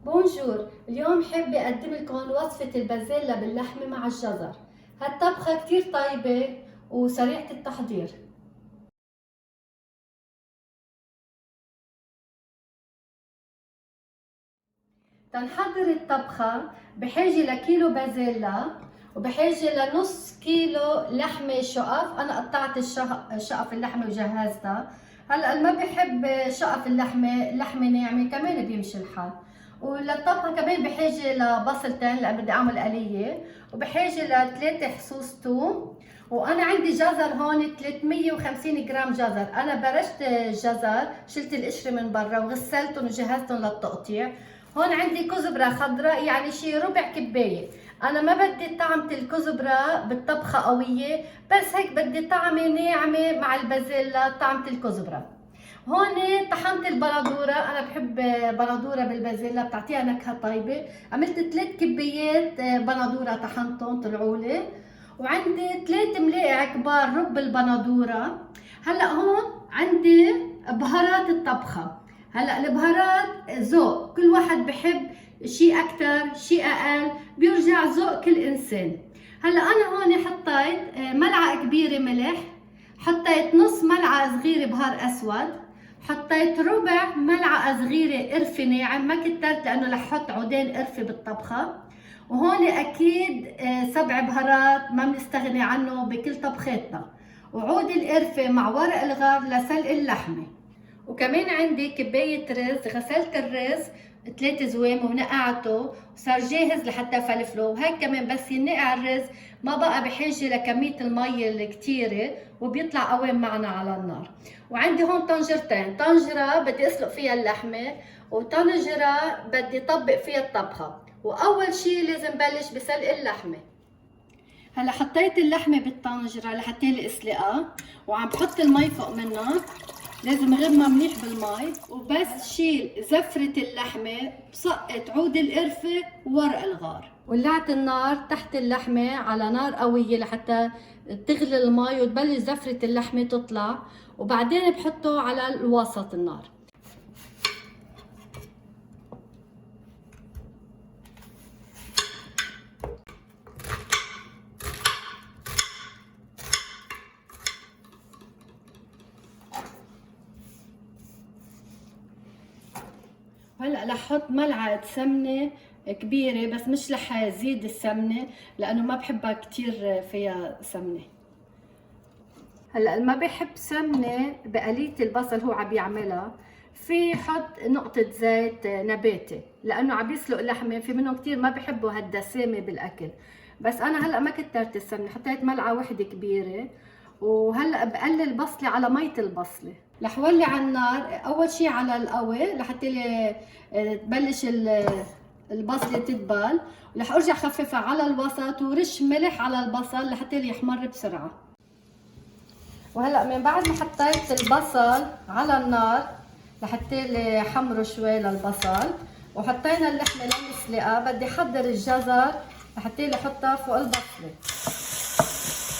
بونجور، اليوم حابة أقدم لكم وصفة البازيلا باللحمة مع الجزر. هالطبخة كتير طيبة وسريعة التحضير. تنحضر الطبخة بحاجة لكيلو بازيلا وبحاجة لنص كيلو لحمة شقف. أنا قطعت شقف اللحمة وجهزتها. هلا اللي ما بحب شقف اللحمة ناعمة كمان بيمشي الحال. وللطبخة كمان بحاجة لبصلتين لأن بدي أعمل قلية، وبحاجة لثلاثة حصوص توم. وأنا عندي جزر هون 350 جرام جزر. أنا برشت الجزر، شلت القشرة من برا وغسلتهم وجهزتهم للتقطيع. هون عندي كزبرة خضراء يعني شي ربع كباية. أنا ما بدي طعمة الكزبرة بالطبخة قوية، بس هيك بدي طعمة ناعمة مع البازيلا طعمة الكزبرة. هون طحنت البندورة، أنا بحب بندورة بالبازيلا بتعطيها نكهة طيبة. عملت 3 كبايات بندورة طحنتهم طلعوا لي. وعندي 3 ملاعق كبار رب البندورة. هلا هون عندي بهارات الطبخة. هلا البهارات ذوق، كل واحد بحب شيء اكثر شيء اقل، بيرجع ذوق كل انسان. هلا انا هون حطيت ملعقه كبيره ملح، حطيت نص ملعقه صغيره بهار اسود، حطيت ربع ملعقه صغيره قرفه ناعم، ما كترت لانه رح احط عودين قرفه بالطبخه. وهون اكيد 7 بهارات ما بنستغني عنه بكل طبختنا، وعود القرفه مع ورق الغار لسلق اللحمه. وكمان عندي كباية رز، غسلت الرز 3 زوام ونقعته وصار جاهز لحتى فلفله. وهيك كمان بس ينقع الرز ما بقى بحاجة لكمية المي الكتيرة وبيطلع قوام معنا على النار. وعندي هون طنجرتين، طنجرة بدي اسلق فيها اللحمة وطنجرة بدي طبق فيها الطبخة. واول شي لازم بلش بسلق اللحمة. هلا حطيت اللحمة بالطنجرة لحتى لي اسلقها، وعم بحط المي فوق منها. لازم غمها منيح بالمي، وبس شيل زفرة اللحمة بسقط عود القرفة وورق الغار. ولعت النار تحت اللحمة على نار قوية لحتى تغلي المي وتبلش زفرة اللحمة تطلع، وبعدين بحطه على الوسط النار. هلا رح احط ملعقه سمنه كبيره، بس مش رح زيد السمنه لانه ما بحبها كتير فيها سمنه. هلا اللي ما بحب سمنه بقليه البصل هو عم يعملها، في حط نقطه زيت نباتي لانه عم يسلق اللحمه. في منهم كتير ما بحبوا هالدسامه بالاكل، بس انا هلا ما كترت السمنه، حطيت ملعقه وحده كبيره. وهلا بقلل بصله على ميه البصله. رح ولع على النار اول شي على القوي لحتى تبلش البصله تدبل، ورح ارجع خففها على الوسط ورش ملح على البصل لحتى يحمر بسرعه. وهلا من بعد ما حطيت البصل على النار لحتى حمره شوي للبصل، وحطينا اللحمه المسلقه، بدي احضر الجزر لحتى احطها فوق البصله.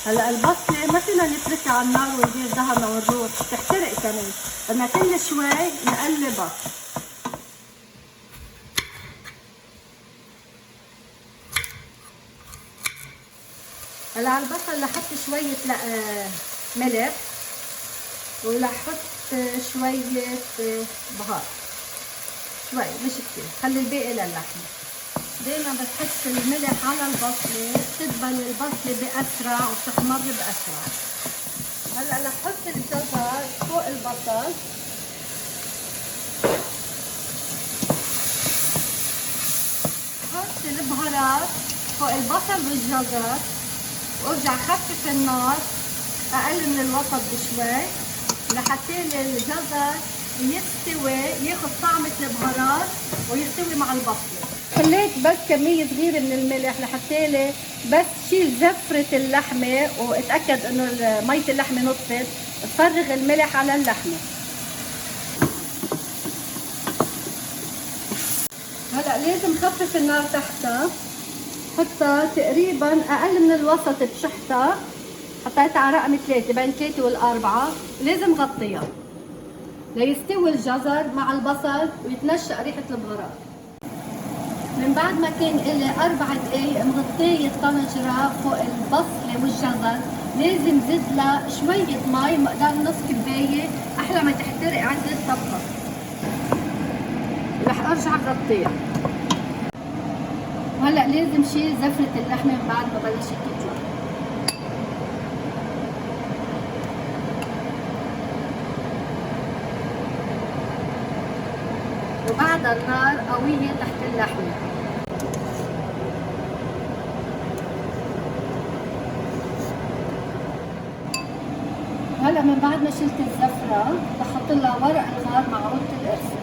هلا البصله ما فينا نتركها على النار وندير ظهرنا ونروح، بتحترق كمان، بدنا كل شوي نقلبها. هلا على البصل رح احط شويه ملح، ورح احط شويه بهار، شوي مش كثير، خلي الباقي للحمه. دايما بتحط الملح على البصله بتدبل البصله باسرع وبتحمر باسرع. هلا رح احط الجزر فوق البصل، حط البهارات فوق البصل والجزر، وارجع خفف النار اقل من الوسط بشوي لحتى الجزر يستوي، ياخذ طعمة البهارات ويستوي مع البصله. خليت بس كمية صغيرة من الملح لحتى بس شيل زفرة اللحمة واتأكد انه مية اللحمة نطفت، فرغ الملح على اللحمة. هلا لازم خفف النار تحتها، حطها تقريبا اقل من الوسط بشحتها، حطيتها على رقم 3 بين 3 وال4. لازم غطيها ليستوي الجزر مع البصل ويتنشأ ريحة البهارات. من بعد ما كان إلي 4 دقايق مغطية الطنجرة فوق البصلة والجزر، لازم زيد لها شوية مي مقدار نص كباية أحلى ما تحترق عند الطبخة. رح أرجع غطيها. وهلأ لازم شيل زفرة اللحمة من بعد ما بلشت تطلع. وبعدها النار قوية تحت اللحمة. هلا من بعد ما شلت الزفرة بحط لها ورق الغار مع عود القرفة.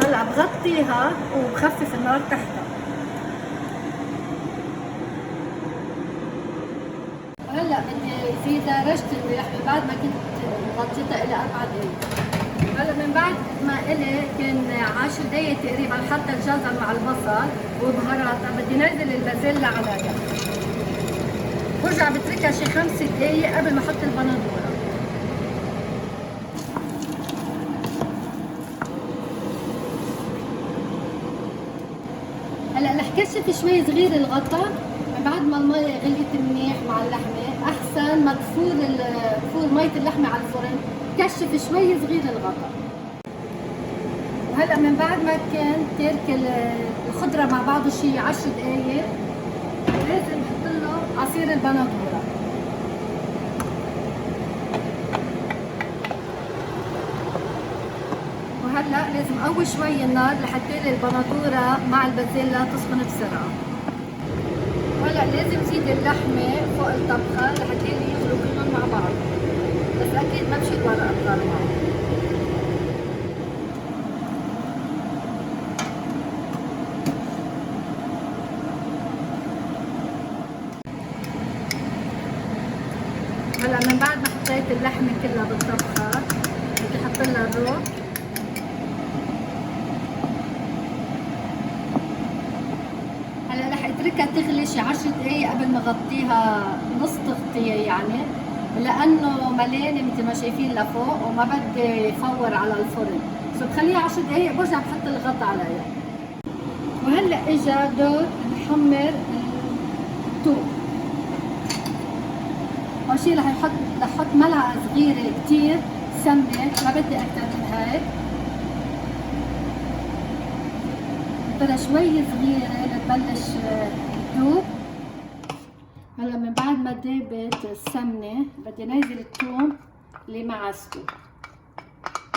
هلا بغطيها وبخفف النار تحتها. هلا بدي زيد درجة اللحمة بعد ما كنت غطيتها إلى 4 دقايق. هلا من بعد ما إلي كان 10 دقايق تقريبا حتى الجزر مع البصل وبهاراتها، بدي نزل البازيلا عليها. برجع بتركها شي 5 دقايق قبل ما احط البندورة. هلا رح كشف شوي صغير الغطا من بعد ما المي غليت منيح مع اللحمة، أحسن ما تفور مية اللحمة على الفرن، كشف شوي صغير الغطا. وهلا من بعد ما كان ترك الخضرة مع بعضه شي 10 دقايق، لازم نحط له عصير البندورة. وهلا لازم اقوي شوي النار لحتى البندورة مع البازيلا تسخن بسرعة. وهلا لازم زيد اللحمة فوق الطبخة لحتى يخلوا كلهم مع بعض، بس اكيد ما بشيل ورق الغار معه. هلا من بعد ما حطيت اللحمة كلها بالطبخة بدي احط لها الروب. هلا رح اتركها تغلي شي 10 دقايق قبل ما اغطيها نص تغطية يعني، لانه مليانة مثل ما شايفين لفوق وما بدي فور على الفرن، سو بخليها 10 دقايق برجع بحط الغطا عليها. وهلا اجا دور نحمر الثوم. اول شي رح احط ملعقة صغيرة كتير سمنة، ما بدي اكتر من هيك، بدها شوي صغيرة لتبلش تذوب. هلا من بعد ما ذابت السمنة بدي نزل الثوم اللي معسته،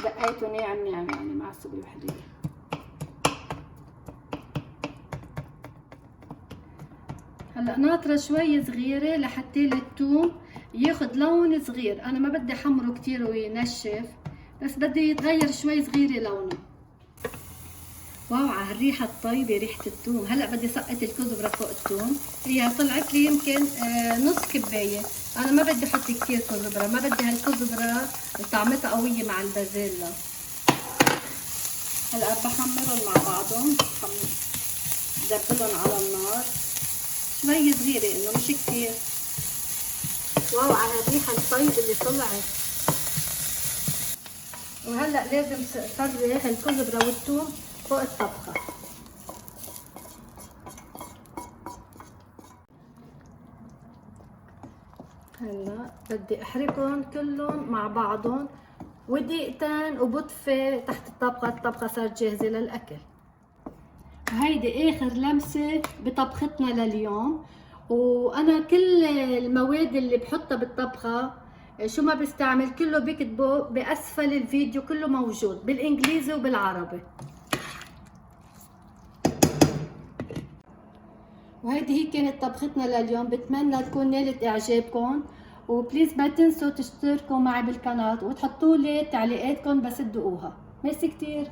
دقيته ناعم يعني معسته بوحدة. هلا ناطرة شوي صغيرة لحتى الثوم ياخد لون صغير، انا ما بدي حمره كتير وينشف، بس بدي يتغير شوي صغيرة لونه. واو على الريحة الطيبة، ريحة الثوم. هلا بدي سقط الكزبرة فوق الثوم، هي طلعت لي يمكن نص كباية، انا ما بدي احط كتير كزبرة، ما بدي هالكزبرة طعمتها قوية مع البازيلا. هلا بحمرهم مع بعضهم، بدبلهم على النار شوي صغيرة انه مش كتير. واو على الريحة الطيبة اللي طلعت. وهلا لازم فرغ الكزبرة والثوم فوق الطبخة. هلا بدي احركهم كلهم مع بعضهم ودقيقتين وبطفي تحت الطبخة، الطبخة صارت جاهزة للأكل. هيدي آخر لمسة بطبختنا لليوم. وأنا كل المواد اللي بحطها بالطبخة شو ما بستعمل كله بكتبه بأسفل الفيديو، كله موجود بالإنجليزي وبالعربي. وهيدي هي كانت طبختنا لليوم، بتمنى تكون نالت إعجابكم، وبليز ما تنسوا تشتركوا معي بالقناة وتحطوا لي تعليقاتكم بس تدوقوها. ميرسي كتير.